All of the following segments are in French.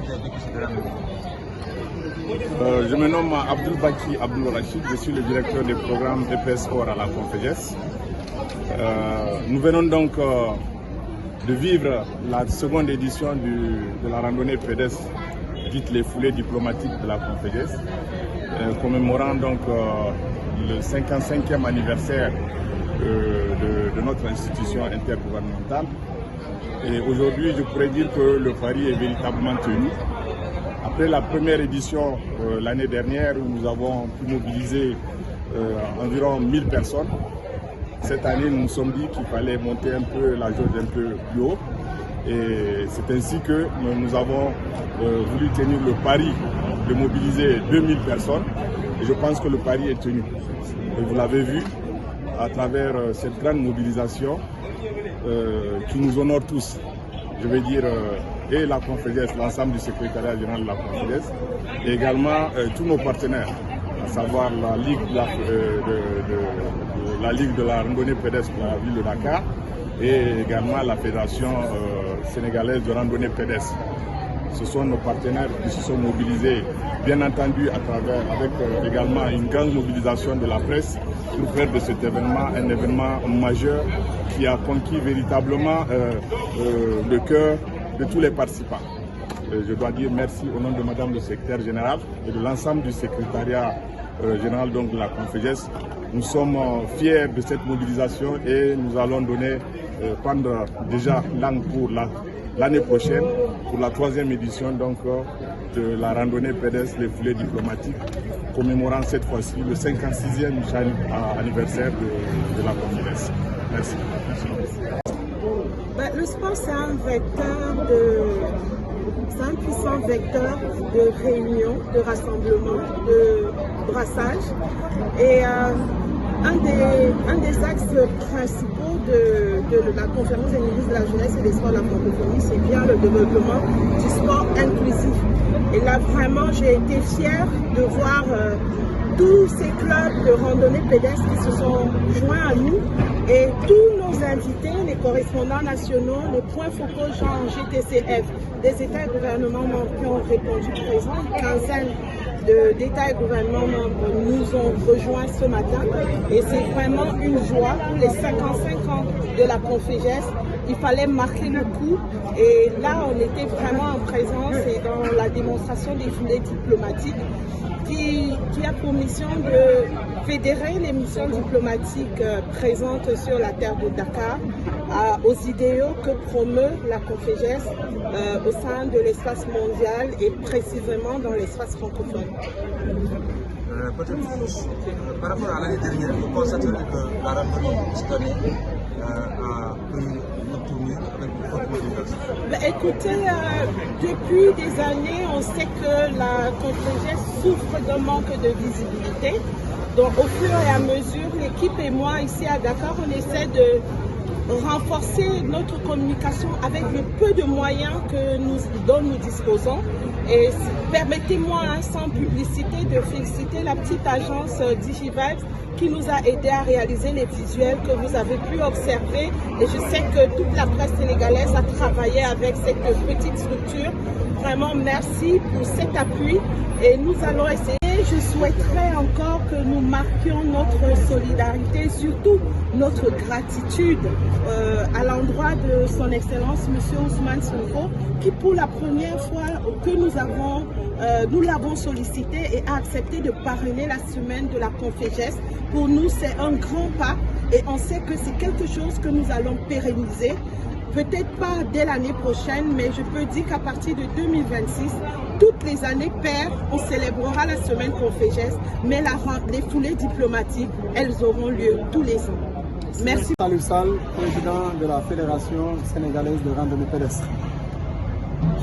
vous avez vécu cette randonnée? Je me nomme Abdul Baki Abdul Rachid, je suis le directeur des programmes EPS Sport à la Conféges. Nous venons donc de vivre la seconde édition de la randonnée pédestre, dite les foulées diplomatiques de la Conféges, commémorant donc le 55e anniversaire de notre institution intergouvernementale. Et aujourd'hui, je pourrais dire que le pari est véritablement tenu. Après la première édition l'année dernière où nous avons pu mobiliser environ 1000 personnes, cette année nous nous sommes dit qu'il fallait monter un peu la jauge un peu plus haut. Et c'est ainsi que nous avons voulu tenir le pari de mobiliser 2000 personnes. Et je pense que le pari est tenu. Et vous l'avez vu à travers cette grande mobilisation qui nous honore tous. Je veux dire, et la Conféges, l'ensemble du secrétariat général de la Conféges, et également tous nos partenaires, à savoir la Ligue de la randonnée pédestre de la ville de Dakar et également la Fédération sénégalaise de randonnée pédestre. Ce sont nos partenaires qui se sont mobilisés, bien entendu, avec également une grande mobilisation de la presse pour faire de cet événement un événement majeur qui a conquis véritablement le cœur de tous les participants. Je dois dire merci au nom de Madame le secrétaire général et de l'ensemble du secrétariat général donc, de la Conféges. Nous sommes fiers de cette mobilisation et nous allons donner, prendre déjà langue pour l'année prochaine, pour la 3e édition donc, de la randonnée pédestre les foulées diplomatiques, commémorant cette fois-ci le 56e anniversaire de la Conféges. Merci. Le sport, c'est un puissant vecteur de réunion, de rassemblement, de brassage. Et un des axes principaux de la conférence des ministres de la jeunesse et des sports de la francophonie, c'est bien le développement du sport inclusif. Et là, vraiment, j'ai été fière de voir tous ces clubs de randonnée pédestre qui se sont joints à nous et tous nos invités, les correspondants nationaux, les points focaux genre GTCF, des États et gouvernements membres qui ont répondu présent, une quinzaine d'États et gouvernements membres nous ont rejoints ce matin et c'est vraiment une joie pour les 55 ans de la Conféges. Il fallait marquer le coup et là on était vraiment en présence et dans la démonstration des foulées diplomatiques qui a pour mission de fédérer les missions diplomatiques présentes sur la terre de Dakar aux idéaux que promeut la Conféges au sein de l'espace mondial et précisément dans l'espace francophone. Peut-être par rapport à l'année dernière, vous constaterez que la randonnée cette année a pris une tournure avec une forte mobilisation. Écoutez, depuis des années, on sait que la Conféges souffre d'un manque de visibilité. Donc au fur et à mesure, l'équipe et moi ici à Dakar, on essaie de renforcer notre communication avec le peu de moyens dont nous disposons. Et permettez-moi, sans publicité, de féliciter la petite agence Digivibe qui nous a aidé à réaliser les visuels que vous avez pu observer. Et je sais que toute la presse sénégalaise a travaillé avec cette petite structure. Vraiment, merci pour cet appui. Et nous allons essayer. Je souhaiterais encore que nous marquions notre solidarité, surtout notre gratitude à l'endroit de son Excellence M. Ousmane Sonko, qui pour la première fois que nous l'avons sollicité et a accepté de parrainer la semaine de la Conféges. Pour nous, c'est un grand pas et on sait que c'est quelque chose que nous allons pérenniser. Peut-être pas dès l'année prochaine, mais je peux dire qu'à partir de 2026, toutes les années paires, on célébrera la semaine Conféges, mais les foulées diplomatiques, elles auront lieu tous les ans. Merci. Salou Sall, président de la Fédération sénégalaise de randonnée pédestre.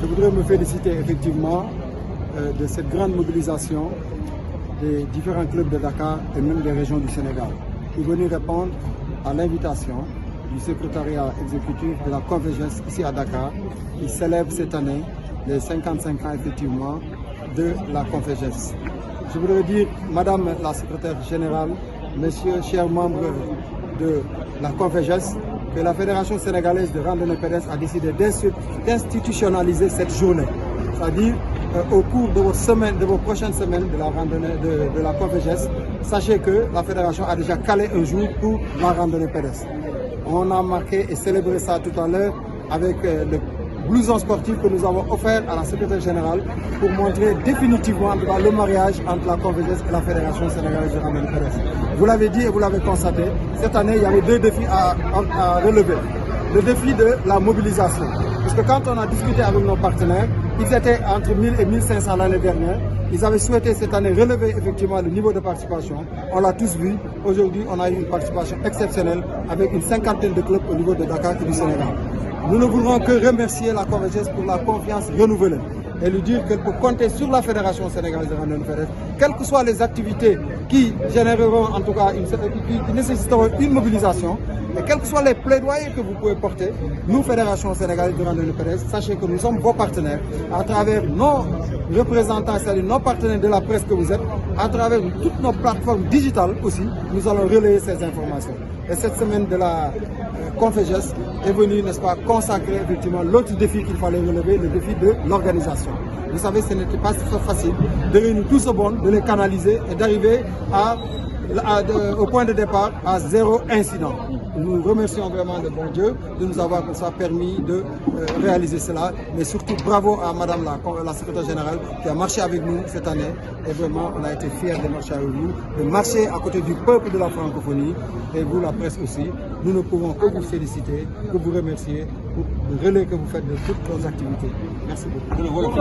Je voudrais me féliciter effectivement de cette grande mobilisation des différents clubs de Dakar et même des régions du Sénégal pour venir répondre à l'invitation du secrétariat exécutif de la Conféges ici à Dakar, qui célèbre cette année les 55 ans effectivement de la Conféges. Je voudrais dire, Madame la secrétaire générale, Messieurs, chers membres de la Conféges, que la Fédération sénégalaise de randonnée pédestre a décidé d'institutionnaliser cette journée c'est-à-dire au cours de vos prochaines semaines de la randonnée de la Conféges, sachez que la fédération a déjà calé un jour pour la randonnée pédestre. On a marqué et célébré ça tout à l'heure avec le blouson sportif que nous avons offert à la secrétaire générale pour montrer définitivement le mariage entre la Conféges et la Fédération sénégalaise de randonnée pédestre. Vous l'avez dit et vous l'avez constaté, cette année il y avait 2 défis à relever. Le défi de la mobilisation. Parce que quand on a discuté avec nos partenaires, ils étaient entre 1000 et 1500 l'année dernière. Ils avaient souhaité cette année relever effectivement le niveau de participation. On l'a tous vu. Aujourd'hui, on a eu une participation exceptionnelle avec une 50aine de clubs au niveau de Dakar et du Sénégal. Nous ne voudrons que remercier la Conféges pour la confiance renouvelée et lui dire qu'elle peut compter sur la Fédération sénégalaise de randonnée pédestre, quelles que soient les activités qui généreront, en tout cas, qui nécessiteront une mobilisation, et quels que soient les plaidoyers que vous pouvez porter, nous, Fédération sénégalaise de randonnée pédestre, sachez que nous sommes vos partenaires, à travers nos représentants, c'est-à-dire nos partenaires de la presse que vous êtes, à travers toutes nos plateformes digitales aussi, nous allons relayer ces informations. Et cette semaine de la Conféges est venue, n'est-ce pas, consacrer effectivement l'autre défi qu'il fallait relever, le défi de l'organisation. Vous savez, ce n'était pas facile de réunir tout ce monde, de les canaliser et d'arriver au point de départ à 0 incident. Nous remercions vraiment le bon Dieu de nous avoir comme ça permis de réaliser cela, mais surtout bravo à Madame la secrétaire générale qui a marché avec nous cette année et vraiment on a été fiers de marcher avec vous, de marcher à côté du peuple de la francophonie et vous la presse aussi. Nous ne pouvons que vous féliciter, que vous remercier pour le relais que vous faites de toutes nos activités. Merci beaucoup.